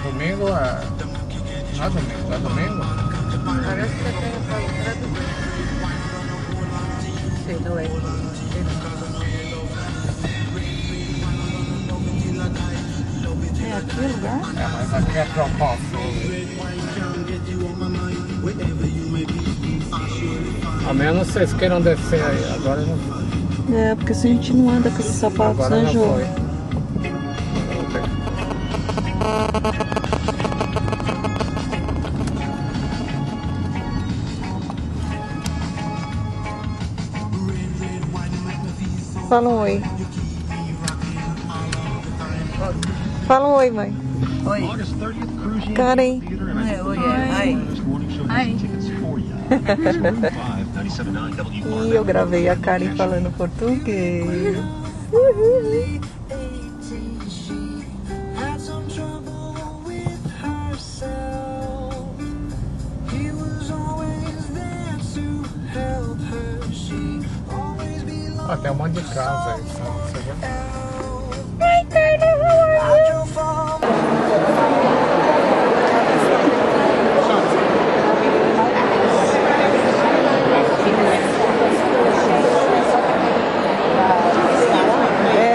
Domingo no es domingo, es domingo. Ahora sí que tengo que traducir. Sí, lo es. ¿Es aquí el lugar? Mas aqui é drop-off. A menos vocês queiram descer aí, agora não. É, porque se a gente não anda com esses sapatos, Agora né, não Jô? foi. Fala um oi. Fala um oi, mãe. Oi. Karen. Oi. Ai. Ai. E eu gravei a Karen falando português. Ah, tem um monte de casa aí, você vê? Ai, Carla,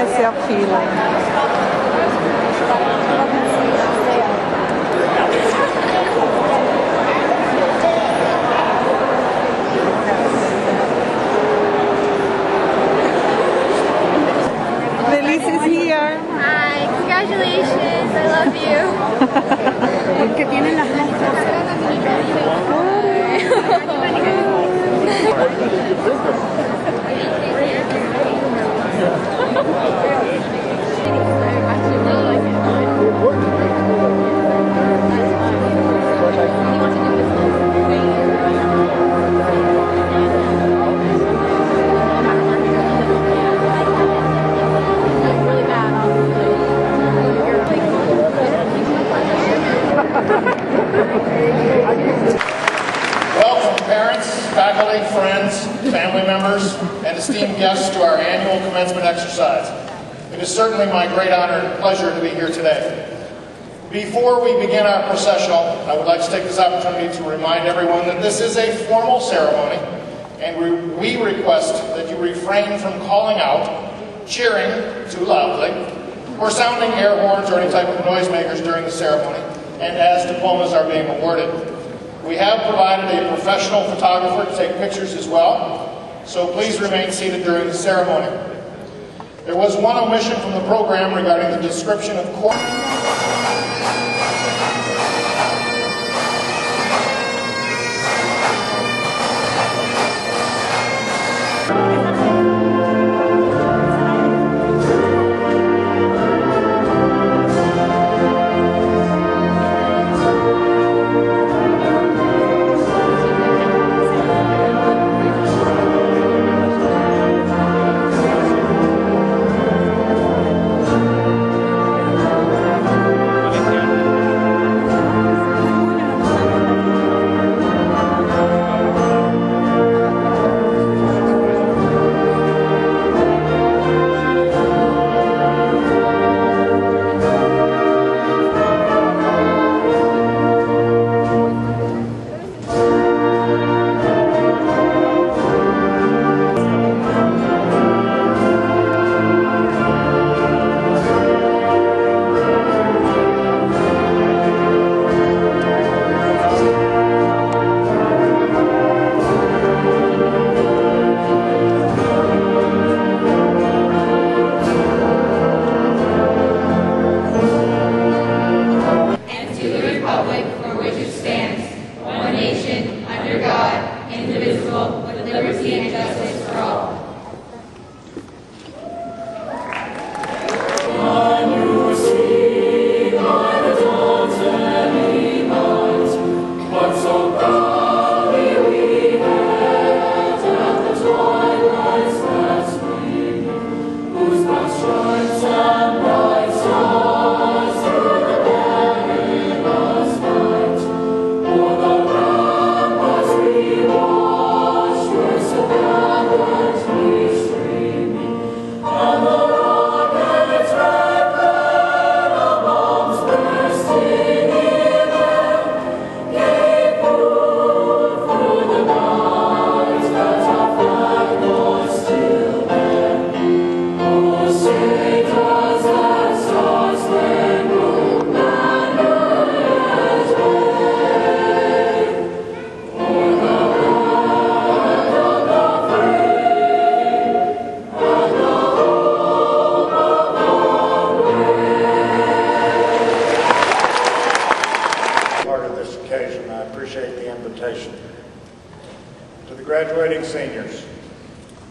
essa é a fila. Felicia's here. Hi, congratulations, I love you. Es que tienen las Welcome, parents, faculty, friends, family members, and esteemed guests to our annual commencement exercise. It is certainly my great honor and pleasure to be here today. Before we begin our processional, I would like to take this opportunity to remind everyone that this is a formal ceremony, and we request that you refrain from calling out, cheering too loudly, or sounding air horns or any type of noisemakers during the ceremony, and as diplomas are being awarded. We have provided a professional photographer to take pictures as well, so please remain seated during the ceremony. There was one omission from the program regarding the description of court. Thank you.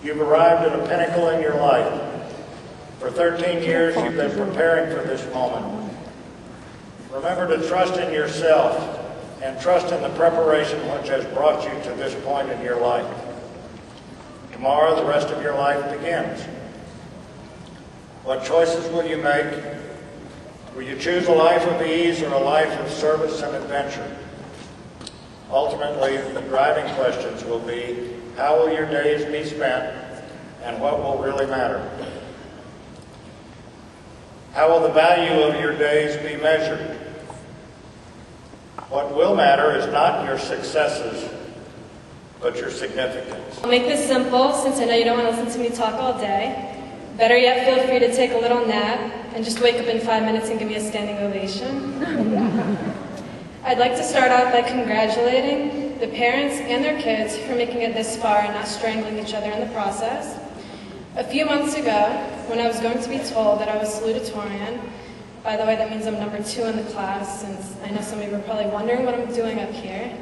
You've arrived at a pinnacle in your life. For 13 years, you've been preparing for this moment. Remember to trust in yourself and trust in the preparation which has brought you to this point in your life. Tomorrow, the rest of your life begins. What choices will you make? Will you choose a life of ease or a life of service and adventure? Ultimately, the driving questions will be, how will your days be spent and what will really matter? How will the value of your days be measured? What will matter is not your successes, but your significance. I'll make this simple, since I know you don't want to listen to me talk all day. Better yet, feel free to take a little nap and just wake up in 5 minutes and give me a standing ovation. I'd like to start off by congratulating the parents and their kids for making it this far and not strangling each other in the process. A few months ago, when I was going to be told that I was salutatorian, by the way, that means I'm number 2 in the class, since I know some of you are probably wondering what I'm doing up here.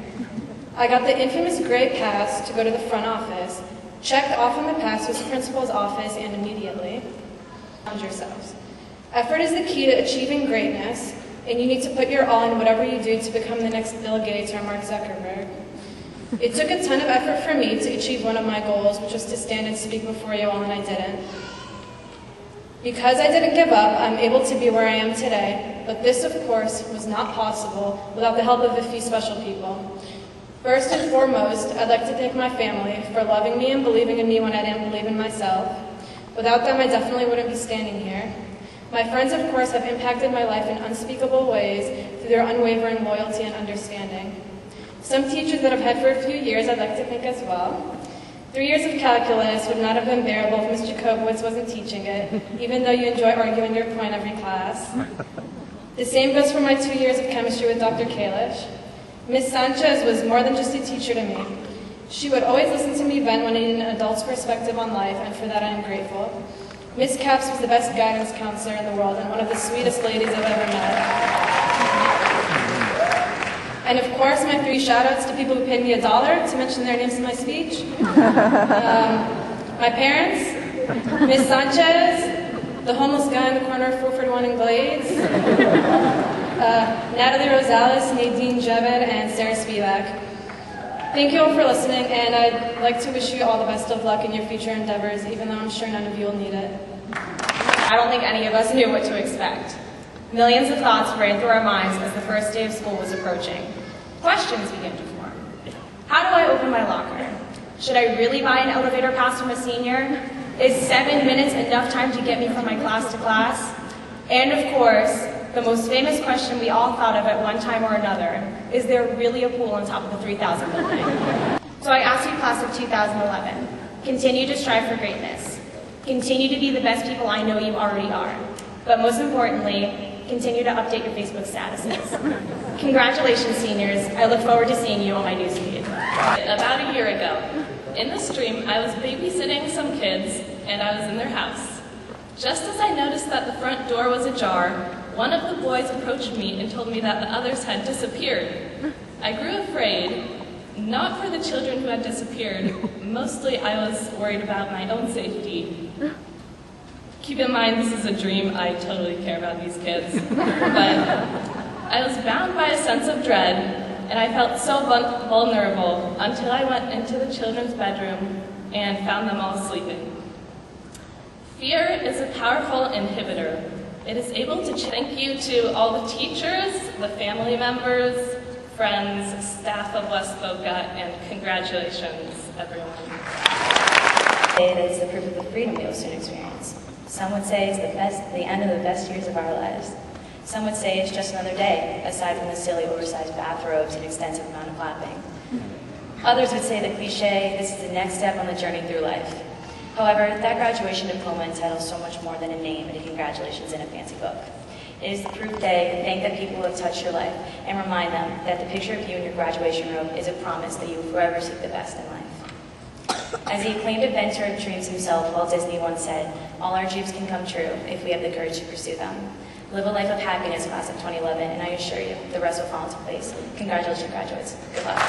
I got the infamous gray pass to go to the front office, checked off on the pass to his principal's office, and immediately, challenge yourselves. Effort is the key to achieving greatness, and you need to put your all in whatever you do to become the next Bill Gates or Mark Zuckerberg. It took a ton of effort for me to achieve one of my goals, which was to stand and speak before you all, and I didn't. Because I didn't give up, I'm able to be where I am today, but this, of course, was not possible without the help of a few special people. First and foremost, I'd like to thank my family for loving me and believing in me when I didn't believe in myself. Without them, I definitely wouldn't be standing here. My friends, of course, have impacted my life in unspeakable ways through their unwavering loyalty and understanding. Some teachers that I've had for a few years I'd like to thank as well. 3 years of calculus would not have been bearable if Ms. Jacobowitz wasn't teaching it, even though you enjoy arguing your point every class. The same goes for my 2 years of chemistry with Dr. Kalish. Ms. Sanchez was more than just a teacher to me. She would always listen to me vent when I needed an adult's perspective on life, and for that I am grateful. Ms. Capps was the best guidance counselor in the world and one of the sweetest ladies I've ever met. And of course, my 3 shout-outs to people who paid me $1 to mention their names in my speech. My parents, Ms. Sanchez, the homeless guy in the corner of 441 and Glades, Natalie Rosales, Nadine Jeved, and Sarah Spivak. Thank you all for listening, and I'd like to wish you all the best of luck in your future endeavors, even though I'm sure none of you will need it. I don't think any of us knew what to expect. Millions of thoughts ran through our minds as the first day of school was approaching. Questions began to form. How do I open my locker? Should I really buy an elevator pass from a senior? Is 7 minutes enough time to get me from my class to class? And of course, the most famous question we all thought of at one time or another, is there really a pool on top of the 3000 building? So I ask you, class of 2011, continue to strive for greatness. Continue to be the best people I know you already are. But most importantly, continue to update your Facebook statuses. Congratulations, seniors. I look forward to seeing you on my newsfeed. About a year ago, in the stream, I was babysitting some kids, and I was in their house. Just as I noticed that the front door was ajar, one of the boys approached me and told me that the others had disappeared. I grew afraid, not for the children who had disappeared. Mostly I was worried about my own safety. Keep in mind, this is a dream. I totally care about these kids. But I was bound by a sense of dread, and I felt so vulnerable until I went into the children's bedroom and found them all sleeping. Fear is a powerful inhibitor. It is able to thank you to all the teachers, the family members, friends, staff of West Boca, and congratulations, everyone. It is the proof of the freedom we will soon experience. Some would say it's the end of the best years of our lives. Some would say it's just another day, aside from the silly oversized bathrobes and extensive amount of clapping. Others would say the cliche, this is the next step on the journey through life. However, that graduation diploma entitles so much more than a name and a congratulations in a fancy book. It is the proof day to thank the people who have touched your life and remind them that the picture of you in your graduation robe is a promise that you will forever seek the best in life. As the acclaimed inventor of dreams himself, Walt Disney once said, all our dreams can come true if we have the courage to pursue them. Live a life of happiness, class of 2011, and I assure you, the rest will fall into place. Congratulations, graduates. Good luck.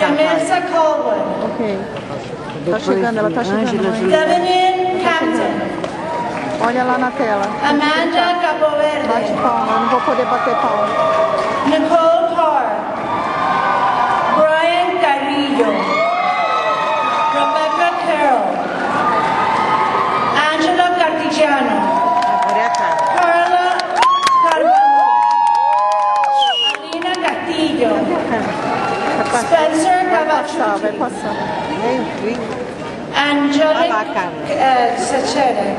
Yamilsa Colwood. Ok. Tá chegando, ela tá chegando. Mãe. Devin Campton. Olha lá na tela. Amanda Capoverde. Bate palma, eu não vou poder bater palma. Nicole Carr. Brian Carrillo. Rebecca Carroll. Angela Cartigiano. Carla Carvalho. Alina Castillo. Spencer Cavachuti. Vai passar. Angelica Sachere.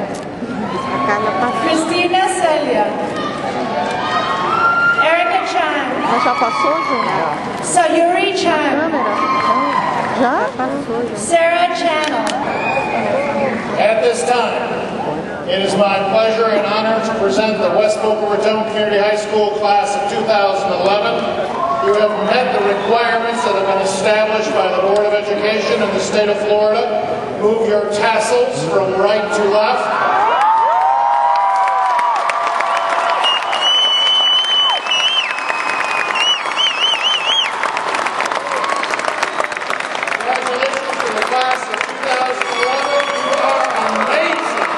Cristina Celia. Erica Chan. Mas já passou, Ju? Sayuri Chan. Já? Passou, já. Sarah Channel. At this time, it is my pleasure and honor to present the West Boca Raton Community High School class of 2011. You have met the requirements that have been established by the Board of Education in the state of Florida. Move your tassels from right to left. Congratulations to the class of 2011. You are amazing.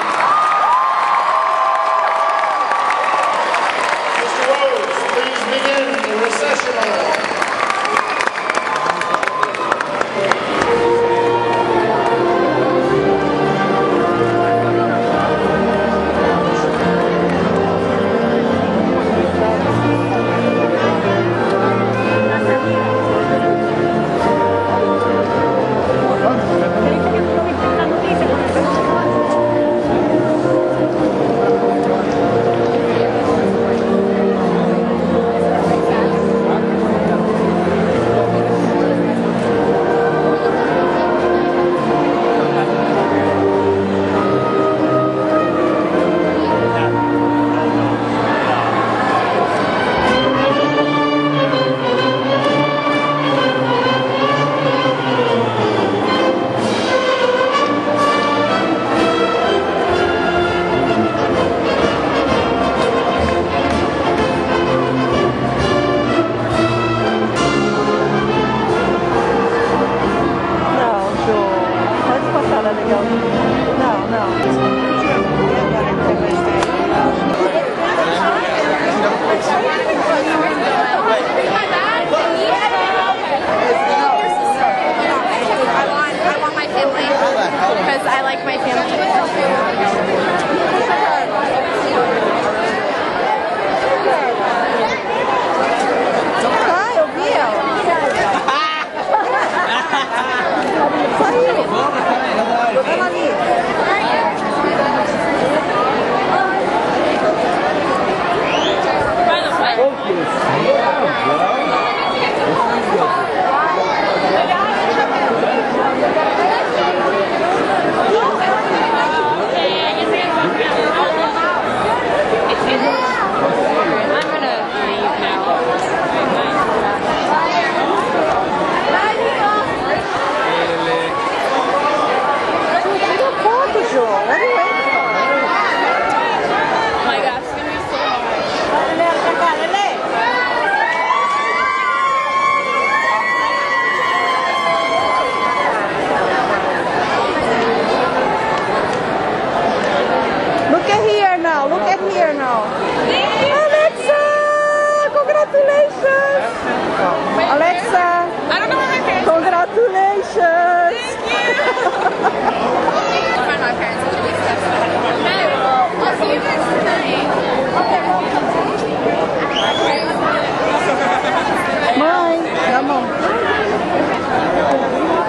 Mr. Rose, please begin the recessional.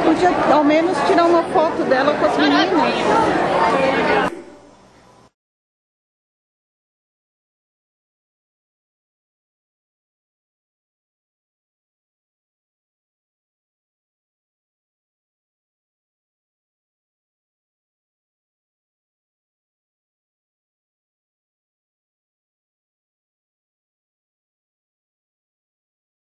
Podia ao menos tirar uma foto dela com as meninas.